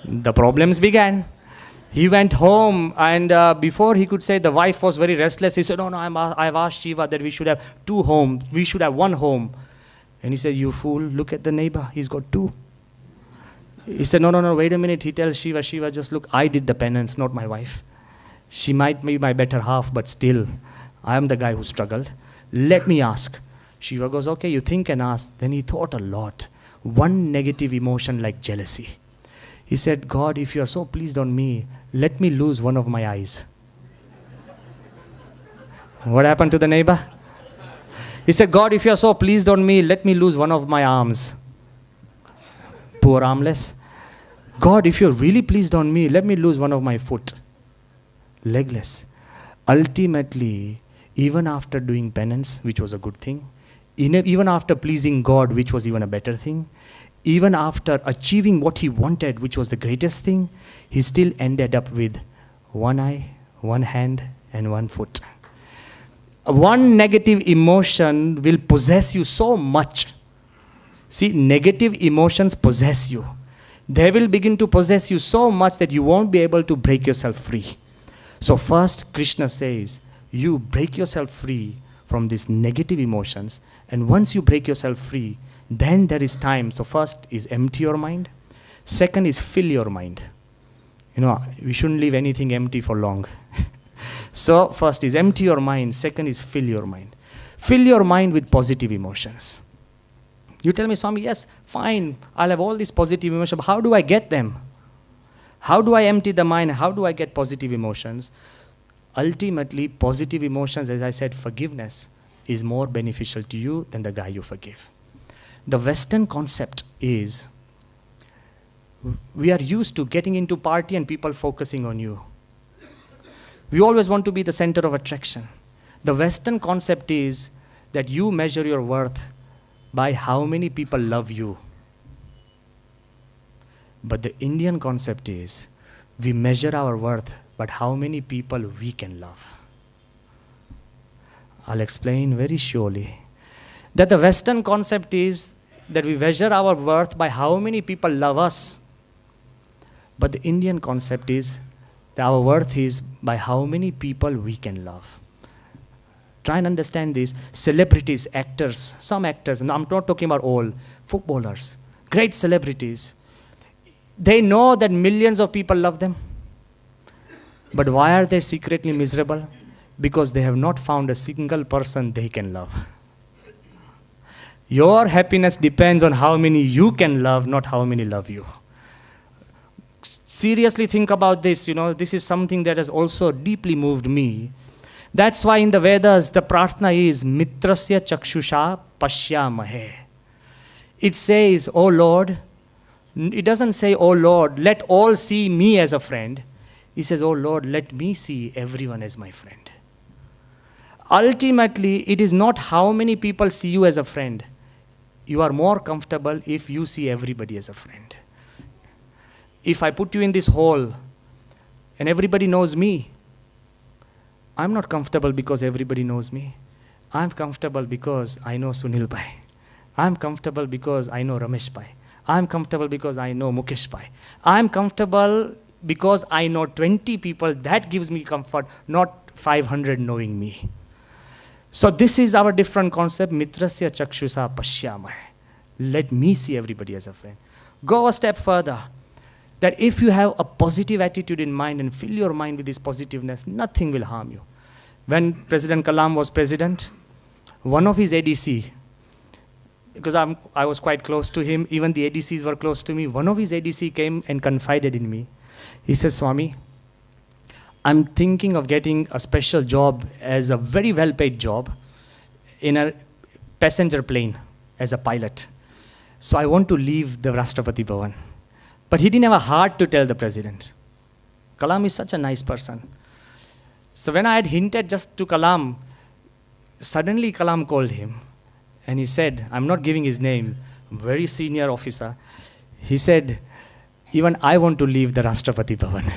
The problems began. He went home, and before he could say, the wife was very restless. He said, no, I've asked Shiva that we should have 2 homes. We should have 1 home. And he said, you fool, look at the neighbor. He's got 2. He said, no, wait a minute. He tells Shiva, just look, I did the penance, not my wife. She might be my better half, but still, I am the guy who struggled. Let me ask. Shiva goes, okay, you think and ask. Then he thought a lot. One negative emotion like jealousy. He said, God, if you are so pleased on me, let me lose one of my eyes. What happened to the neighbor? He said, God, if you are so pleased on me, let me lose one of my arms. Poor armless. God, if you're really pleased on me, let me lose one of my foot. Legless. Ultimately, even after doing penance, which was a good thing, even after pleasing God, which was even a better thing, even after achieving what he wanted, which was the greatest thing, he still ended up with 1 eye, 1 hand, and 1 foot. One negative emotion will possess you so much. See, negative emotions possess you. They will begin to possess you so much that you won't be able to break yourself free. So first, Krishna says, you break yourself free from these negative emotions, and once you break yourself free, then there is time. So first is empty your mind. Second is fill your mind. We shouldn't leave anything empty for long. So first is empty your mind. Second is fill your mind. Fill your mind with positive emotions. You tell me, Swami, yes, fine, I'll have all these positive emotions, but how do I get them? How do I empty the mind? How do I get positive emotions? Ultimately, positive emotions, as I said, forgiveness is more beneficial to you than the guy you forgive. The Western concept is, we are used to getting into party and people focusing on you. We always want to be the center of attraction. The Western concept is that you measure your worth by how many people love you. But the Indian concept is, we measure our worth by how many people we can love. I'll explain very surely. That the Western concept is that we measure our worth by how many people love us. But the Indian concept is that our worth is by how many people we can love. Try and understand this. Celebrities, actors, some actors, and I'm not talking about all, footballers, great celebrities, they know that millions of people love them. But why are they secretly miserable? Because they have not found a single person they can love. Your happiness depends on how many you can love, not how many love you. Seriously think about this. This is something that has also deeply moved me. That's why in the Vedas, the prarthana is mitrasya chakshusha pashyamahe. It says, oh Lord, it doesn't say, oh Lord, let all see me as a friend. He says, oh Lord, let me see everyone as my friend. Ultimately, it is not how many people see you as a friend. You are more comfortable if you see everybody as a friend. If I put you in this hall and everybody knows me, I'm not comfortable because everybody knows me. I'm comfortable because I know Sunil Bhai. I'm comfortable because I know Ramesh Bhai. I'm comfortable because I know Mukesh Bhai. I'm comfortable because I know 20 people. That gives me comfort, not 500 knowing me. So this is our different concept, mitrasya chakshusa pashyamahe. Let me see everybody as a friend. Go a step further. That if you have a positive attitude in mind and fill your mind with this positiveness, nothing will harm you. When President Kalam was president, one of his ADC, because I was quite close to him, even the ADCs were close to me, one of his ADC came and confided in me. He says, Swami, I'm thinking of getting a special job as a very well-paid job in a passenger plane as a pilot. So I want to leave the Rashtrapati Bhavan. But he didn't have a heart to tell the president. Kalam is such a nice person. So when I had hinted just to Kalam, suddenly Kalam called him. And he said, I'm not giving his name, very senior officer. He said, even I want to leave the Rashtrapati Bhavan.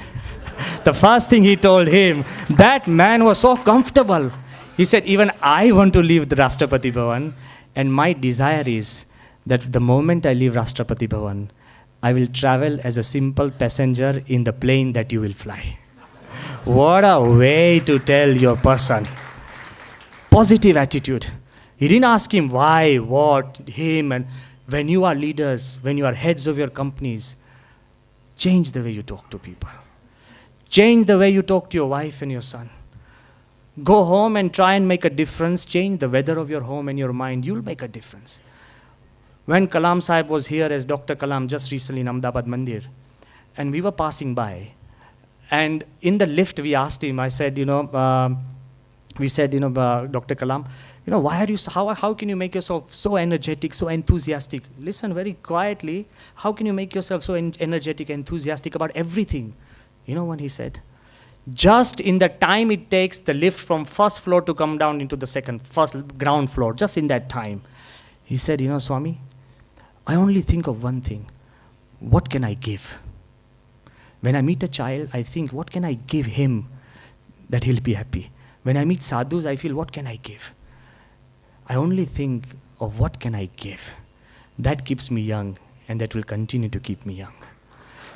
The first thing he told him, that man was so comfortable. He said, even I want to leave the Rashtrapati Bhavan. And my desire is that the moment I leave Rashtrapati Bhavan, I will travel as a simple passenger in the plane that you will fly. What a way to tell your person. Positive attitude. He didn't ask him why, what, him, and when you are leaders, when you are heads of your companies, change the way you talk to people. Change the way you talk to your wife and your son. Go home and try and make a difference. Change the weather of your home and your mind. You'll make a difference. When Kalam Sahib was here as Dr. Kalam just recently in Ahmedabad Mandir, and we were passing by, and in the lift we asked him, I said, Dr. Kalam, why are you, how can you make yourself so energetic, so enthusiastic? Listen very quietly, how can you make yourself so energetic, enthusiastic about everything? You know what he said? Just in the time it takes the lift from first floor to come down into the first ground floor, just in that time. He said, Swami, I only think of one thing. What can I give? When I meet a child, I think, what can I give him that he'll be happy? When I meet sadhus, I feel, what can I give? I only think of what can I give. That keeps me young, and that will continue to keep me young.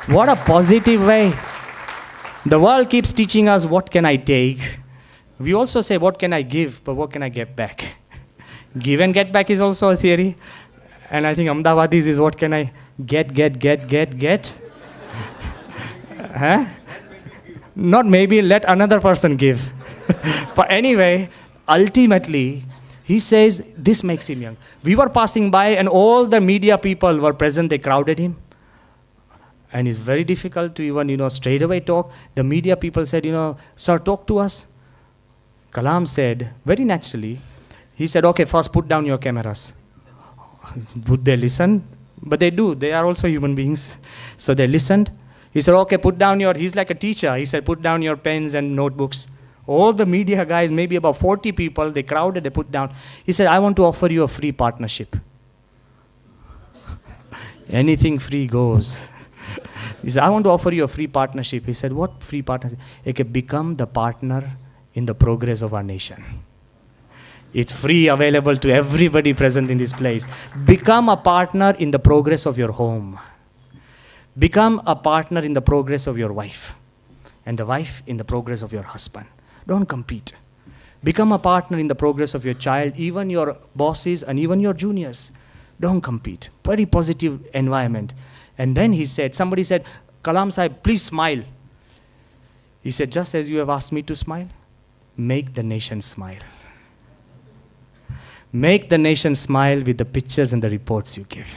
What a positive way. The world keeps teaching us, what can I take? We also say, what can I give, but what can I get back? Give and get back is also a theory. And I think Ahmedabadis is, what can I get? Huh? Not maybe, let another person give. But anyway, ultimately, he says, this makes him young. We were passing by and all the media people were present, they crowded him. And it's very difficult to even, straight away talk. The media people said, sir, talk to us. Kalam said, very naturally, he said, okay, first put down your cameras. Would they listen? But they do, they are also human beings. So they listened. He said, okay, put down he's like a teacher. He said, put down your pens and notebooks. All the media guys, maybe about 40 people, they crowded, they put down. He said, I want to offer you a free partnership. Anything free goes. He said, I want to offer you a free partnership. He said, what free partnership? He can become the partner in the progress of our nation. It's free, available to everybody present in this place. Become a partner in the progress of your home. Become a partner in the progress of your wife. And the wife in the progress of your husband. Don't compete. Become a partner in the progress of your child, even your bosses and even your juniors. Don't compete. Very positive environment. And then he said, somebody said, Kalam Sahib, please smile. He said, just as you have asked me to smile, make the nation smile. Make the nation smile with the pictures and the reports you give.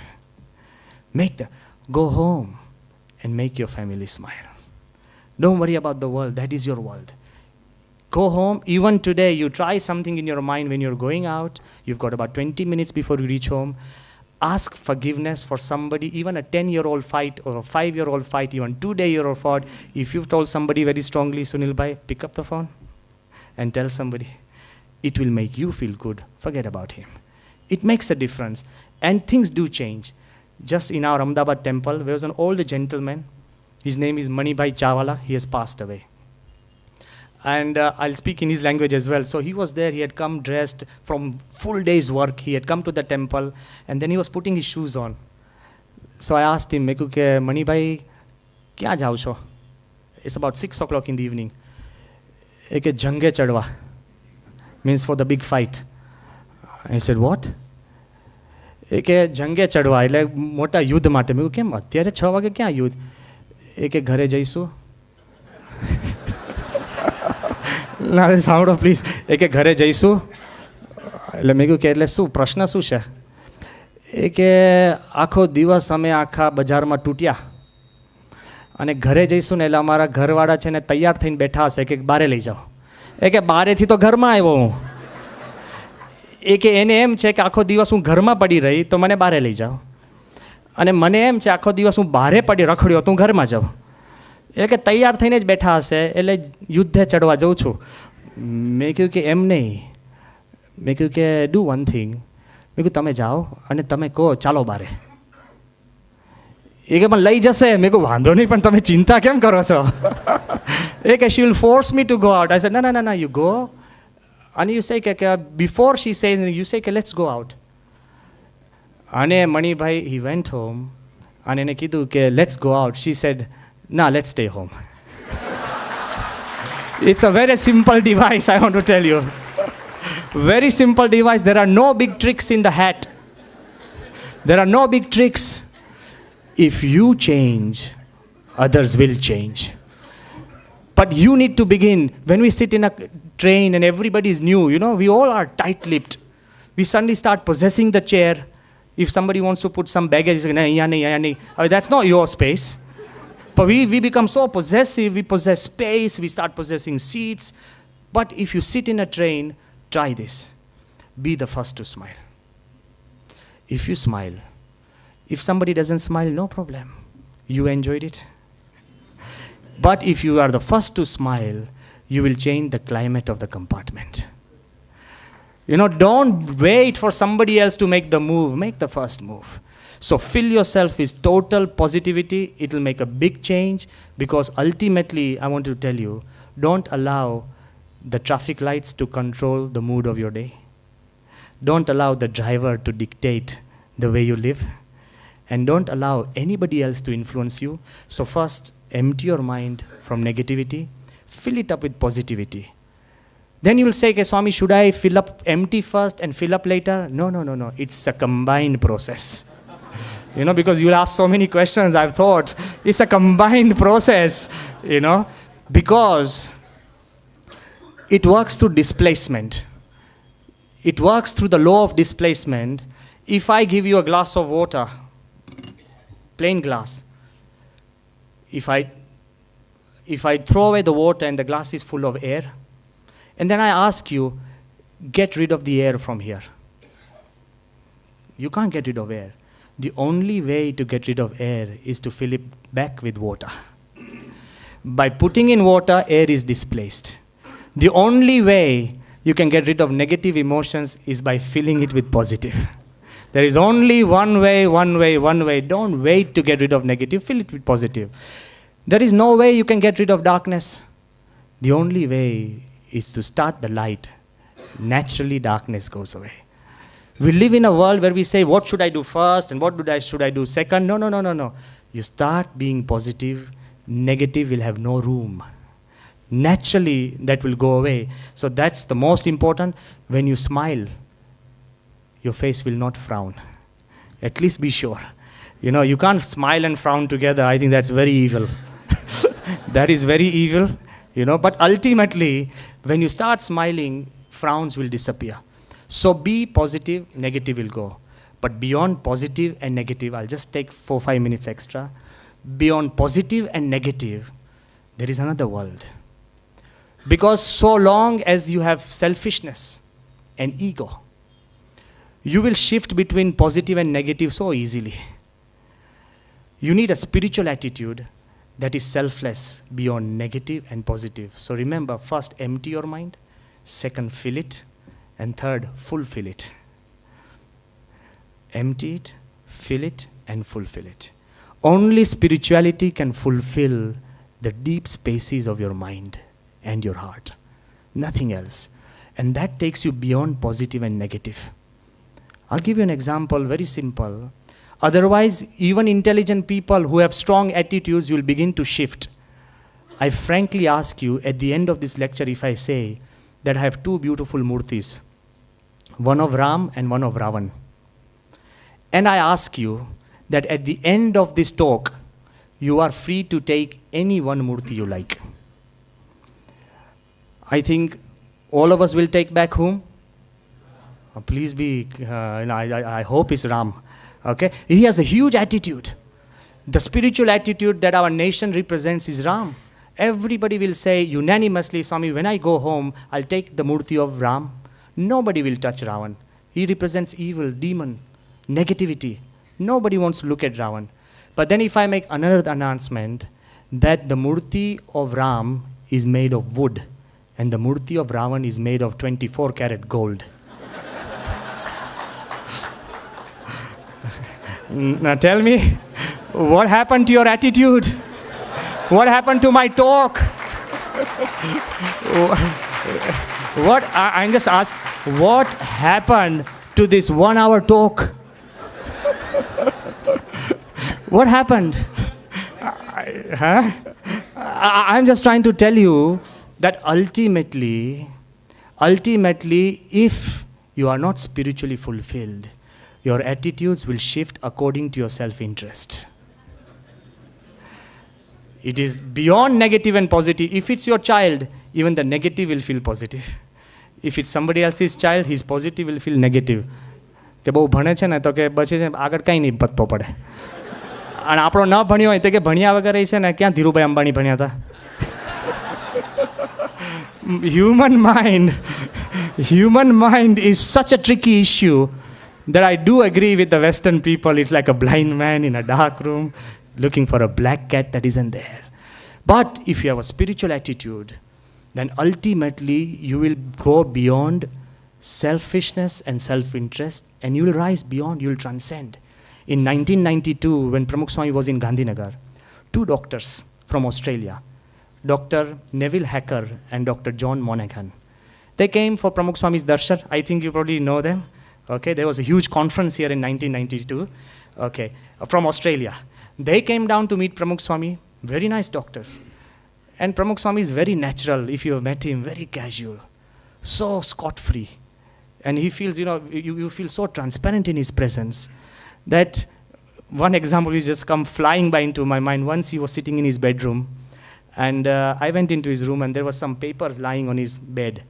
Go home and make your family smile. Don't worry about the world, that is your world. Go home, even today, you try something in your mind when you're going out, you've got about 20 minutes before you reach home, ask forgiveness for somebody, even a 10-year-old fight or a 5-year-old fight, even 2-day-year-old fight. If you've told somebody very strongly, Sunil Bhai, pick up the phone and tell somebody. It will make you feel good. Forget about him. It makes a difference. And things do change. Just in our Ahmedabad temple, there was an old gentleman. His name is Manibhai Chawala. He has passed away. And I'll speak in his language as well. So he was there. He had come dressed from full day's work. He had come to the temple. And then he was putting his shoes on. So I asked him, Manibhai, kya jao cho? It's about 6 o'clock in the evening. Eke jange chadwa. Means for the big fight. I said, what? Eke jange chadwa. એટલે મોટા યુદ્ધ માટે. મેં કેમ અત્યારે 6 વાગે ક્યાં યુદ્ધ? એકે ઘરે જઈશું. ના સાંભળો પ્લીઝ. એકે ઘરે જઈશું. એટલે મેં કહ્યું કે એટલે શું પ્રશ્ન શું છે? એ કે આખો દિવસ અમે આખા બજારમાં તૂટ્યા અને ઘરે જઈશું ને એટલે અમારા ઘરવાળા છે ને તૈયાર થઈને બેઠા હશે કે બારે લઈ જાઓ. એ કે બારેથી તો ઘરમાં આવ્યો હું. એ કે એને એમ છે કે આખો દિવસ હું ઘરમાં પડી રહી તો મને બારે લઈ જાઓ. અને મને એમ છે આખો દિવસ હું બારે પડી રખડ્યો તો હું ઘરમાં જાઉં. એ કે તૈયાર થઈને જ બેઠા હશે એટલે યુદ્ધે ચડવા જઉં છું. મેં કહ્યું કે એમ નહીં. મેં કહ્યું કે ડુ વન થિંગ. મેં કહ્યું તમે જાઓ અને તમે કહો ચાલો બારે. એ કે પણ લઈ જશે. મેં કહ્યું વાંધો નહીં પણ તમે ચિંતા કેમ કરો છો? એ કે she will force me to go out. I said no, you go. And you say before she says, you say let's go out. અને મણિભાઈ he went home અને એને કીધું કે let's go out. She said, nah, let's stay home. It's a very simple device, I want to tell you. Very simple device. There are no big tricks in the hat. There are no big tricks. If you change, others will change. But you need to begin. When we sit in a train and everybody is new, we all are tight-lipped. We suddenly start possessing the chair. If somebody wants to put some baggage, that's not your space. But we become so possessive, we possess space, we start possessing seats. But if you sit in a train, try this. Be the first to smile. If you smile, if somebody doesn't smile, no problem. You enjoyed it. But if you are the first to smile, you will change the climate of the compartment. Don't wait for somebody else to make the move. Make the first move. So fill yourself with total positivity. It will make a big change, because ultimately, I want to tell you, don't allow the traffic lights to control the mood of your day. Don't allow the driver to dictate the way you live. And don't allow anybody else to influence you. So first, empty your mind from negativity. Fill it up with positivity. Then you will say, okay, Swami, should I fill up empty first and fill up later? No. It's a combined process. Because you'll ask so many questions, I've thought. It's a combined process, because it works through displacement. It works through the law of displacement. If I give you a glass of water, plain glass, if I throw away the water and the glass is full of air, and then I ask you, get rid of the air from here. You can't get rid of air. The only way to get rid of air is to fill it back with water. By putting in water, air is displaced. The only way you can get rid of negative emotions is by filling it with positive. There is only one way. Don't wait to get rid of negative, fill it with positive. There is no way you can get rid of darkness. The only way is to start the light. Naturally, darkness goes away. We live in a world where we say, what should I do first and what should I do second? No. You start being positive, negative will have no room. Naturally, that will go away. So that's the most important. When you smile, your face will not frown. At least be sure. You can't smile and frown together. I think that's very evil. That is very evil. But ultimately, when you start smiling, frowns will disappear. So be positive, negative will go. But beyond positive and negative, I'll just take 4-5 minutes extra. Beyond positive and negative, there is another world. Because so long as you have selfishness and ego, you will shift between positive and negative so easily. You need a spiritual attitude that is selfless beyond negative and positive. So remember, first empty your mind, second fill it, and third fulfill it. Empty it, fill it, and fulfill it. Only spirituality can fulfill the deep spaces of your mind and your heart. Nothing else. And that takes you beyond positive and negative. I'll give you an example, very simple. Otherwise, even intelligent people who have strong attitudes will begin to shift. I frankly ask you, at the end of this lecture, if I say that I have two beautiful murtis, one of Ram and one of Ravan, and I ask you that at the end of this talk, you are free to take any one murti you like. I think all of us will take back whom? Please be, I hope it's Ram. Okay? He has a huge attitude. The spiritual attitude that our nation represents is Ram. Everybody will say unanimously, Swami, when I go home, I'll take the murti of Ram. Nobody will touch Ravan. He represents evil, demon, negativity. Nobody wants to look at Ravan. But then if I make another announcement that the murti of Ram is made of wood and the murti of Ravan is made of 24 karat gold. Now tell me, what happened to your attitude? What happened to my talk? I'm just asking, what happened to this 1 hour talk? What happened? I'm just trying to tell you that ultimately, if you are not spiritually fulfilled, your attitudes will shift according to your self-interest. It is beyond negative and positive. If it's your child, even the negative will feel positive. If it's somebody else's child, his positive will feel negative. કે બહુ ભણે છે ને તો કે પછી આગળ કંઈ નહીં પત્તો પડે અને આપણો ન ભણ્યો હોય તો કે ભણ્યા વગર છે ને ક્યાં ધીરુભાઈ અંબાણી ભણ્યા હતા. Human mind is such a tricky issue that I do agree with the Western people. It's like a blind man in a dark room looking for a black cat that isn't there. But if you have a spiritual attitude, then ultimately you will go beyond selfishness and self-interest, and you will rise beyond, you will transcend. In 1992, when Pramukh Swami was in Gandhinagar, 2 doctors from Australia, Dr. Neville Hacker and Dr. John Monaghan, they came for Pramukh Swami's darshan. I think you probably know them. Okay, there was a huge conference here in 1992. Okay, from Australia. They came down to meet Pramukh Swami, very nice doctors. And Pramukh Swami is very natural, if you have met him, very casual, so scot-free. And he feels, you feel so transparent in his presence that one example is just come flying by into my mind. Once he was sitting in his bedroom, and I went into his room, and there were some papers lying on his bed.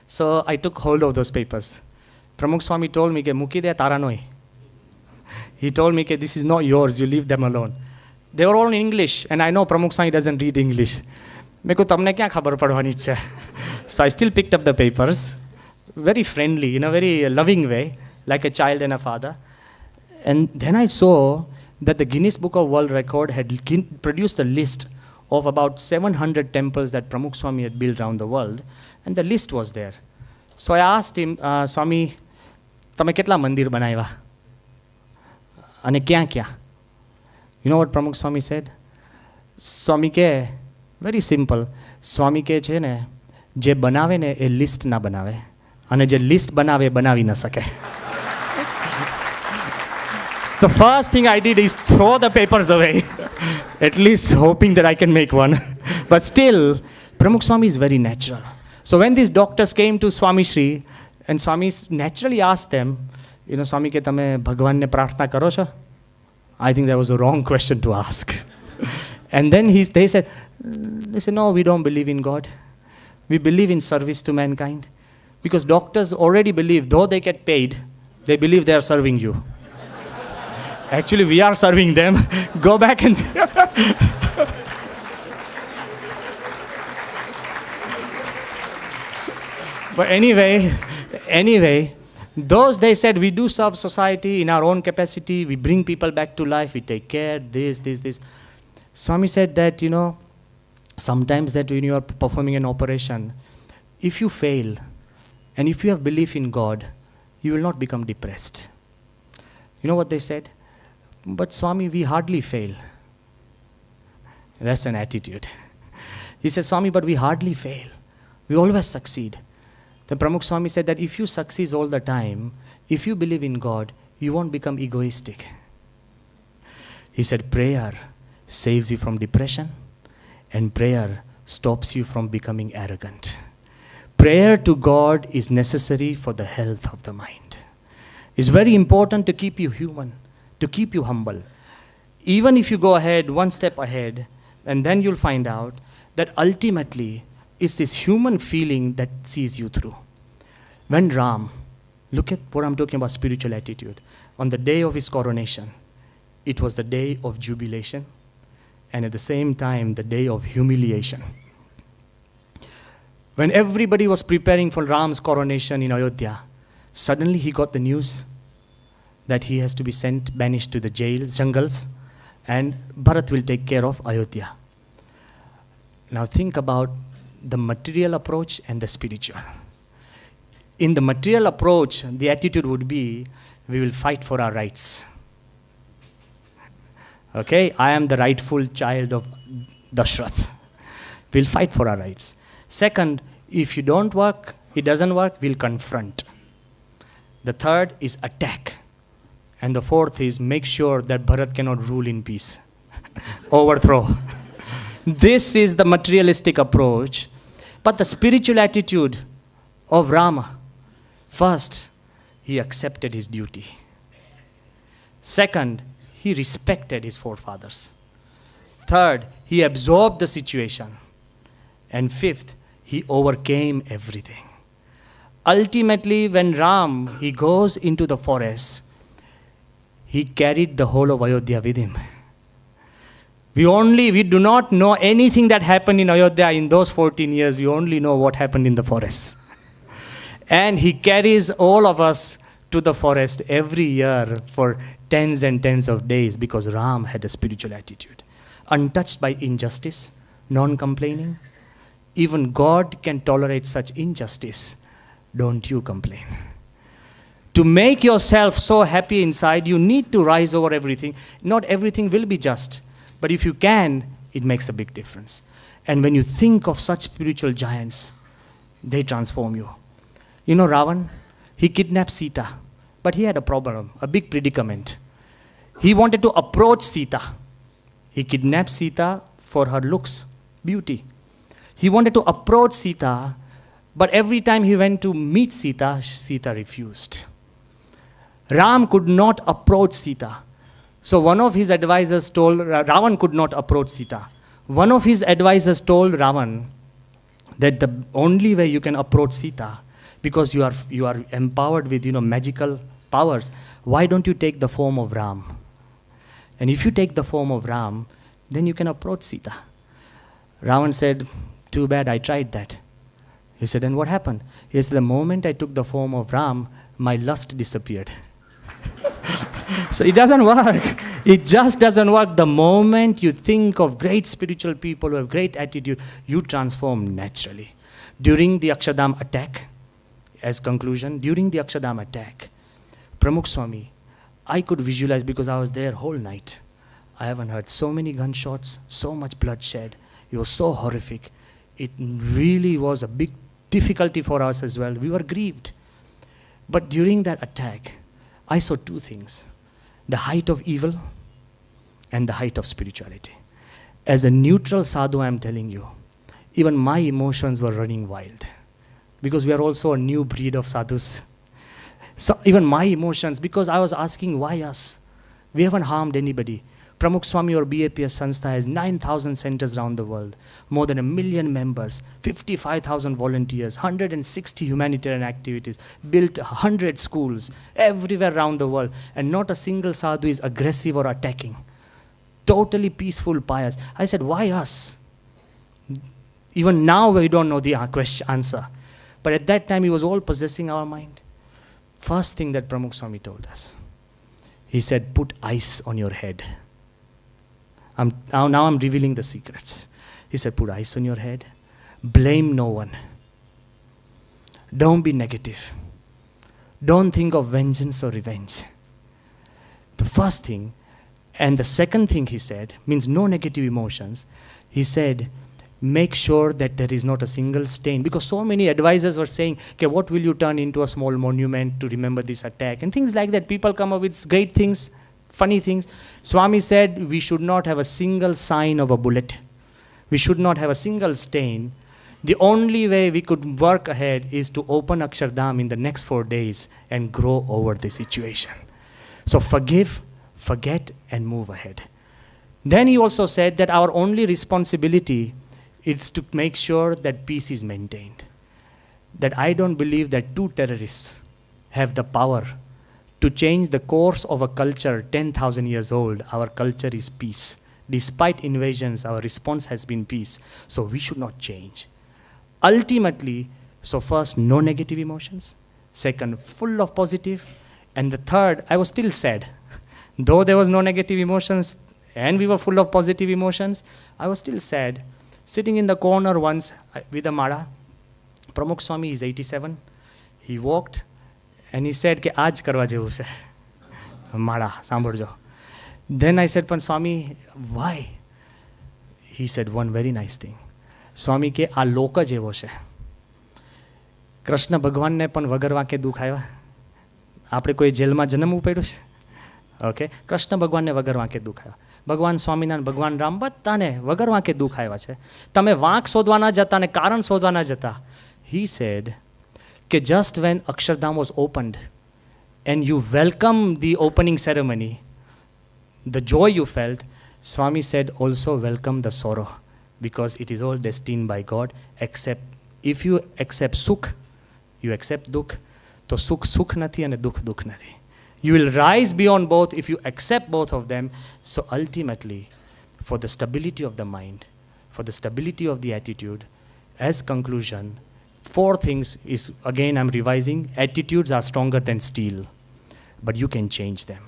So I took hold of those papers. Pramukh Swami told me, "Muki de taranoi." He told me, "This is not yours, you leave them alone." They were all in English, and I know Pramukh Swami doesn't read English. મેં કહું તમને ક્યાં ખબર પડવાની છે. So I still picked up the papers, very friendly, in a very loving way, like a child and a father. And then I saw that the Guinness Book of World Record had produced a list of about 700 temples that Pramukh Swami had built around the world, and the list was there. So I asked him, Swami, તમે કેટલા મંદિર બનાવ્યા? અને ક્યાં? You know what Pramukh Swami said? Swami ke, very simple. Swami ke છે ને, જે બનાવે ને એ લિસ્ટ ના બનાવે અને જે લિસ્ટ બનાવે બનાવી ન શકે. The first thing I did is throw the papers away, at least hoping that I can make one. But still, Pramukh Swami is very natural. So when these doctors came to Swami Shri, and Swami naturally asked them, Swami ke તમે ભગવાનને પ્રાર્થના કરો છો? I think that was a wrong question to ask. And then they said, no, we don't believe in God. We believe in service to mankind. Because doctors already believe, though they get paid, they believe they are serving you. Actually, we are serving them. Go back and... But anyway, those they said, we do serve society in our own capacity, we bring people back to life, we take care, this. Swami said that, sometimes that when you are performing an operation, if you fail, and if you have belief in God, you will not become depressed. You know what they said? But Swami, we hardly fail. That's an attitude. He said, Swami, but we hardly fail. We always succeed. Then Pramukh Swami said that if you succeed all the time, if you believe in God, you won't become egoistic. He said, prayer saves you from depression, and prayer stops you from becoming arrogant. Prayer to God is necessary for the health of the mind. It's very important to keep you human, to keep you humble. Even if you go ahead, one step ahead, and then you'll find out that ultimately it's this human feeling that sees you through. When Ram, look at what I'm talking about, spiritual attitude. On the day of his coronation, it was the day of jubilation, and at the same time, the day of humiliation. When everybody was preparing for Ram's coronation in Ayodhya, suddenly he got the news that he has to be banished to the jails, jungles, and Bharat will take care of Ayodhya. Now think about the material approach and the spiritual. In the material approach, the attitude would be, we will fight for our rights. Okay, I am the rightful child of Dashrath. We'll fight for our rights. Second, if you don't work, it doesn't work, we'll confront. The third is attack. And the fourth is make sure that Bharat cannot rule in peace. Overthrow. This is the materialistic approach. But the spiritual attitude of Rama, first, he accepted his duty. Second, he respected his forefathers. Third, he absorbed the situation. And fifth, he overcame everything. Ultimately, when Ram, he goes into the forest, he carried the whole of Ayodhya with him. We do not know anything that happened in Ayodhya in those 14 years. We only know what happened in the forest. And he carries all of us to the forest every year for tens and tens of days because Ram had a spiritual attitude. Untouched by injustice, non-complaining. Even God can tolerate such injustice. Don't you complain. To make yourself so happy inside, you need to rise over everything. Not everything will be just. But if you can, it makes a big difference. And when you think of such spiritual giants, they transform you. You know Ravan? He kidnapped Sita. But he had a problem, a big predicament. He wanted to approach Sita. He kidnapped Sita for her looks, beauty. He wanted to approach Sita, but every time he went to meet Sita, Sita refused. Ram could not approach Sita. So one of his advisors told, Ravan could not approach Sita. One of his advisors told Ravan that the only way you can approach Sita, because you are empowered with magical powers, why don't you take the form of Ram? And if you take the form of Ram, then you can approach Sita. Ravan said, too bad, I tried that. He said, and what happened? He said, the moment I took the form of Ram, my lust disappeared. So it doesn't work. It just doesn't work. The moment you think of great spiritual people who have great attitude, you transform naturally. During the Akshardham attack, as conclusion, during the Akshardham attack, Pramukh Swami, I could visualize because I was there whole night. I haven't heard so many gunshots, so much bloodshed. It was so horrific. It really was a big difficulty for us as well. We were grieved. But during that attack, I saw two things. The height of evil and the height of spirituality. As a neutral sadhu, I am telling you, even my emotions were running wild. Because we are also a new breed of sadhus. So even my emotions, because I was asking, why us? We haven't harmed anybody. Pramukh Swami or BAPS Sanstha has 9,000 centers around the world, more than 1 million members, 55,000 volunteers, 160 humanitarian activities, built 100 schools everywhere around the world, and not a single sadhu is aggressive or attacking. Totally peaceful, pious. I said, why us? Even now we don't know the answer. But at that time, it was all possessing our mind. First thing that Pramukh Swami told us, he said, put ice on your head. Now I'm revealing the secrets. He said, put ice on your head. Blame no one. Don't be negative. Don't think of vengeance or revenge. The first thing, and the second thing he said, means no negative emotions. He said, make sure that there is not a single stain. Because so many advisors were saying, okay, what will you turn into a small monument to remember this attack? And things like that. People come up with great things, funny things. Swami said we should not have a single sign of a bullet. We should not have a single stain. The only way we could work ahead is to open Akshardham in the next 4 days and grow over the situation. So forgive, forget, and move ahead. Then he also said that our only responsibility is to make sure that peace is maintained. That I don't believe that 2 terrorists have the power to change the course of a culture 10,000 years old. Our culture is peace. Despite invasions, our response has been peace. So we should not change. Ultimately, so first, no negative emotions. Second, full of positive. And the third, I was still sad. Though there was no negative emotions and we were full of positive emotions, I was still sad. Sitting in the corner once with a Mara, Pramukh Swami is 87. He walked and he said, "Ke aaj karwa jevu se." Mara, samborjo. Then I said, "Pan Swami, why?" He said one very nice thing. Swami ke a loka jevo છે. કૃષ્ણ ભગવાનને પણ વગર વાંકે દુઃખ આવ્યા. આપણે કોઈ જેલમાં જન્મવું પડ્યું છે? ઓકે, કૃષ્ણ ભગવાનને વગર વાંકે દુઃખ આવ્યા, ભગવાન સ્વામિનારાયણ, ભગવાન રામ બધાને વગર વાંકે દુઃખ આવ્યા છે. તમે વાંક શોધવા ના જતા અને કારણ શોધવા ના જતા. He said કે just when Akshardham was opened and you welcome the opening ceremony, the joy you felt, Swami said also welcome the sorrow, because it is all destined by God. Except if you accept sukh, you accept dukh, to sukh sukh nathi and dukh dukh nathi. You will rise beyond both if you accept both of them. So ultimately, for the stability of the mind, for the stability of the attitude, as conclusion, 4 things is, again I'm revising, attitudes are stronger than steel, but you can change them.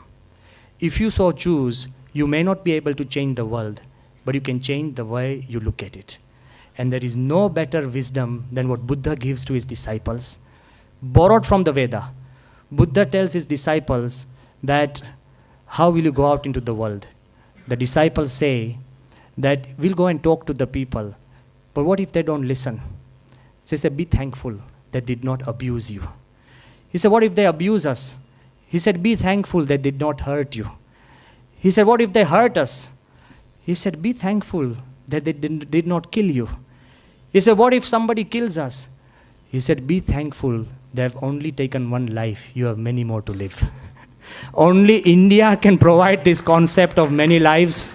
If you so choose, you may not be able to change the world, but you can change the way you look at it. And there is no better wisdom than what Buddha gives to his disciples, borrowed from the Veda. Buddha tells his disciples that, how will you go out into the world? The disciples say that we'll go and talk to the people, but what if they don't listen? So he said, be thankful they did not abuse you. He said, what if they abuse us? He said, be thankful they did not hurt you. He said, what if they hurt us? He said, be thankful that they did not kill you. He said, what if somebody kills us? He said, be thankful they have only taken one life. You have many more to live. Only India can provide this concept of many lives.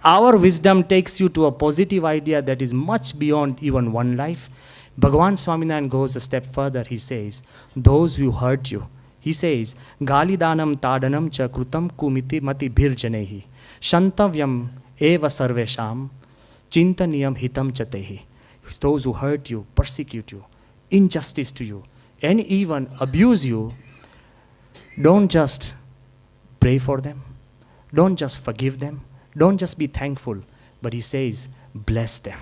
Our wisdom takes you to a positive idea that is much beyond even one life. Bhagwan Swaminarayan goes a step further. He says, those who hurt you, he says, Galidanam tadanam cha krutam kumiti mati bhirjanehi shantavyam eva sarvesham chintaniyam hitam chatehi. Those who hurt you, persecute you, injustice to you, and even abuse you, don't just pray for them, don't just forgive them, don't just be thankful, but he says, bless them.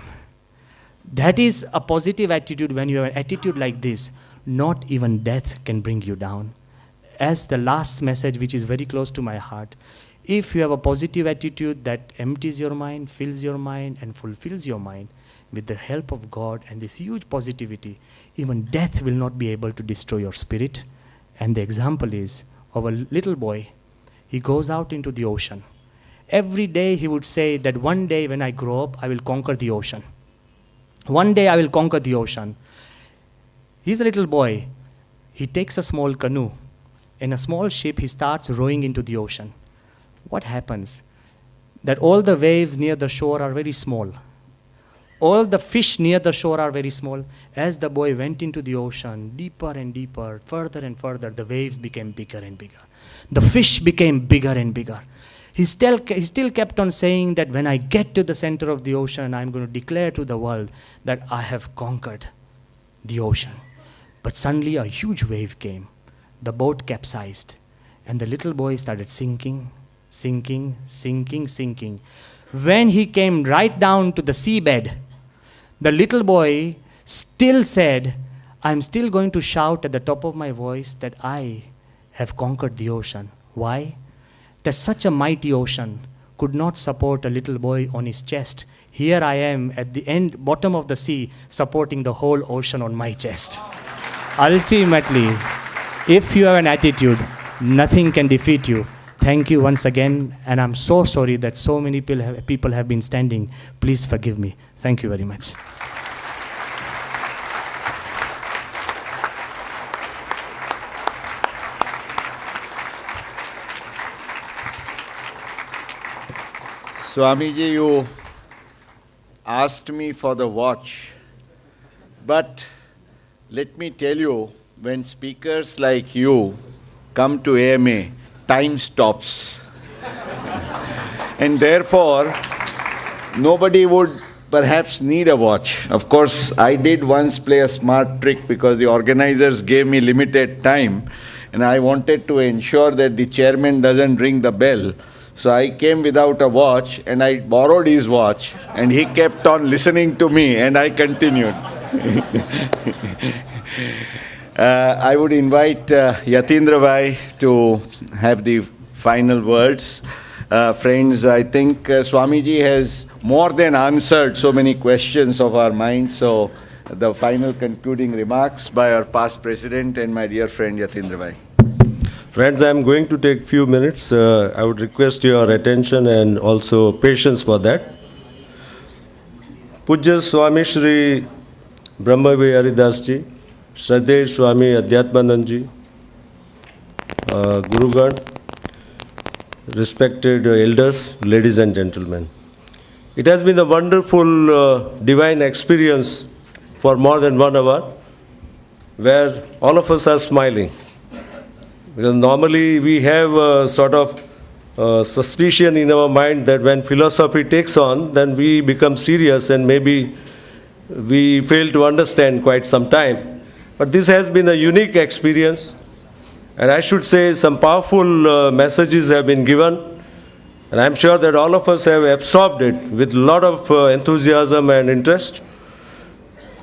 That is a positive attitude. When you have an attitude like this, not even death can bring you down. As the last message, which is very close to my heart, if you have a positive attitude that empties your mind, fills your mind, and fulfills your mind, with the help of God and this huge positivity, even death will not be able to destroy your spirit. And the example is of a little boy. He goes out into the ocean. Every day he would say that one day when I grow up, I will conquer the ocean. One day I will conquer the ocean. He's a little boy. He takes a small canoe. In a small ship, he starts rowing into the ocean. What happens? That all the waves near the shore are very small. All the fish near the shore are very small. As the boy went into the ocean, deeper and deeper, further and further, the waves became bigger and bigger. The fish became bigger and bigger. He still kept on saying that when I get to the center of the ocean, I'm going to declare to the world that I have conquered the ocean. But suddenly a huge wave came. The boat capsized, and the little boy started sinking, sinking, sinking, sinking. When he came right down to the seabed, the little boy still said, I'm still going to shout at the top of my voice that I have conquered the ocean. Why? That such a mighty ocean could not support a little boy on his chest. Here I am at the bottom of the sea, supporting the whole ocean on my chest. Ultimately, if you have an attitude, nothing can defeat you. Thank you once again, and I'm so sorry that so many people have been standing. Please forgive me. Thank you very much. Swamiji, you asked me for the watch, but let me tell you, when speakers like you come to AMA, time stops. And therefore, nobody would perhaps need a watch. Of course, I did once play a smart trick because the organizers gave me limited time, and I wanted to ensure that the chairman doesn't ring the bell. So I came without a watch, and I borrowed his watch, and he kept on listening to me, and I continued. I would invite Yatindra Bhai to have the final words. Friends, I think Swamiji has more than answered so many questions of our minds. So the final concluding remarks by our past president and my dear friend Yatindra Bhai. Friends, I am going to take few minutes. I would request your attention and also patience for that. Pujya Swami Shri Brahmvihari Ji, Shraddheya Swami Adhyatmanand Ji, Gurugan, respected elders, ladies and gentlemen. It has been a wonderful divine experience for more than 1 hour, where all of us are smiling. Because normally we have a sort of suspicion in our mind that when philosophy takes on, then we become serious and maybe we fail to understand quite some time. But this has been a unique experience, and I should say some powerful messages have been given. And I'm sure that all of us have absorbed it with a lot of enthusiasm and interest.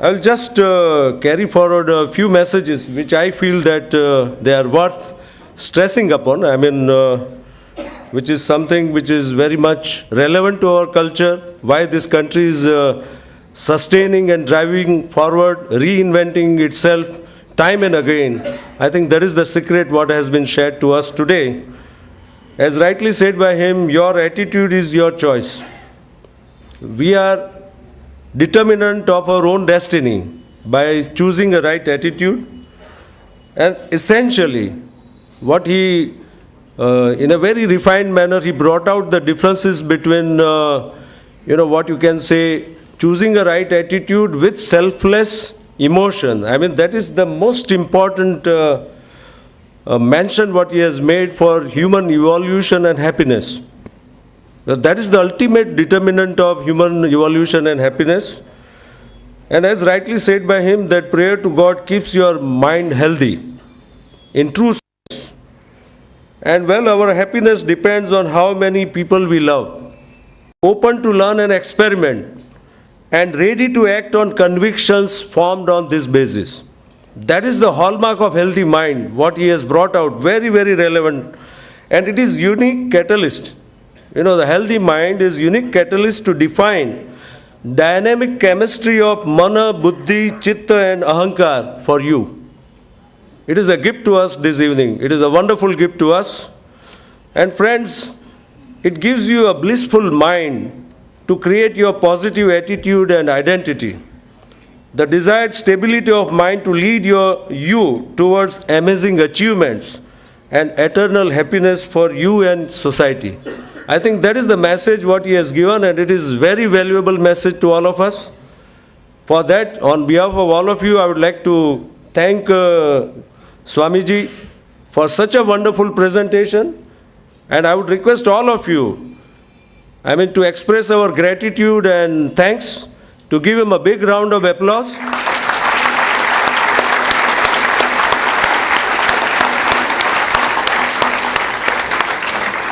I'll just carry forward a few messages which I feel that they are worth stressing upon. I mean, which is something which is very much relevant to our culture, why this country is sustaining and driving forward, reinventing itself time and again. I think that is the secret what has been shared to us today. As rightly said by him, your attitude is your choice. We are determinant of our own destiny by choosing a right attitude. And essentially, what he, in a very refined manner, he brought out the differences between, what you can say, choosing a right attitude with selfless emotion. I mean, that is the most important mention what he has made for human evolution and happiness. That is the ultimate determinant of human evolution and happiness. And as rightly said by him, that prayer to God keeps your mind healthy, in true sense. And well, our happiness depends on how many people we love, open to learn and experiment, and ready to act on convictions formed on this basis. That is the hallmark of healthy mind, what he has brought out, very, very relevant. And it is unique catalyst. The healthy mind is unique catalyst to define dynamic chemistry of mana, buddhi, chitta and ahankar for you. It is a gift to us this evening. It is a wonderful gift to us. And friends, it gives you a blissful mind to create your positive attitude and identity. The desired stability of mind to lead you towards amazing achievements and eternal happiness for you and society. I think that is the message what he has given, and it is very valuable message to all of us. For that, on behalf of all of you, I would like to thank Swamiji for such a wonderful presentation, and I would request all of you, to express our gratitude and thanks, to give him a big round of applause.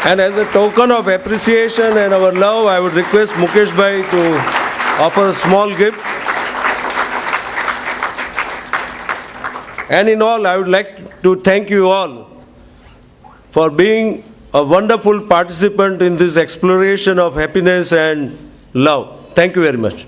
And as a token of appreciation and our love, I would request Mukesh Bhai to offer a small gift. And in all, I would like to thank you all for being a wonderful participant in this exploration of happiness and love. Thank you very much.